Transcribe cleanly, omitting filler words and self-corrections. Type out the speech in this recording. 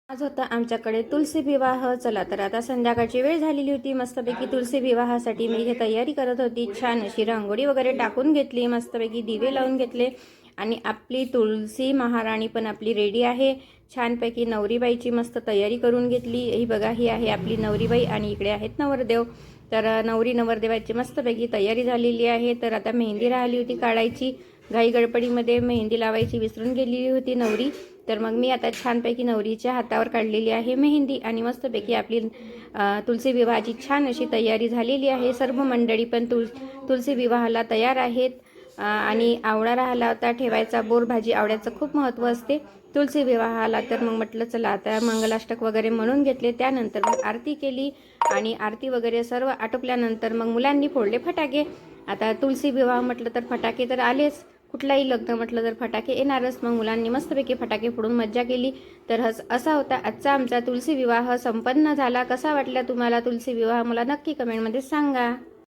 आज होता आमच्याकडे तुलसी विवाह. चला तर आता संध्याकाळची वेळ झालेली होती. मस्तपैकी तुलसी विवाहासाठी मी इथे तयारी करत होती. छान अशी रांगोळी वगैरे टाकून घेतली, मस्तपैकी दिवे लावून घेतले आणि आपली तुलसी महाराणी पण आपली रेडी आहे. छानपैकी नवरीबाईची मस्त तयारी करून घेतली. ही बघा, ही आहे आपली नवरीबाई आणि इकडे आहेत नवरदेव. तर नवरी नवरदेवाची मस्तपैकी तयारी झालेली आहे. तर आता मेहंदी राहिली होती काढायची. घाई गडबडीमध्ये मेहंदी लावायची विसरून गेलेली होती नवरी. तर मग मी आता छानपैकी नवरीच्या हातावर काढलेली आहे मेहंदी आणि मस्तपैकी आपली तुलसी विवाहाची छान अशी तयारी झालेली आहे. सर्व मंडळी पण तुलसी विवाहाला तयार आहेत. आणि आवळा राहिला होता ठेवायचा. बोर भाजी आवळ्याचं खूप महत्त्व असते तुलसी विवाहाला. तर मग म्हटलं चला आता मंगलाष्टक वगैरे म्हणून घेतले. त्यानंतर मग आरती केली आणि आरती वगैरे सर्व आटोपल्यानंतर मग मुलांनी फोडले फटाके. आता तुलसी विवाह म्हटलं तर फटाके तर आलेच, कुठलाही लग्न म्हटलं तर फटाके येणारच. मग मुलांनी मस्तपैकी फटाके फोडून मज्जा केली. तर असा होता आजचा आमचा तुलसी विवाह संपन्न झाला. कसा वाटला तुम्हाला तुलसी विवाह मला नक्की कमेंटमध्ये सांगा.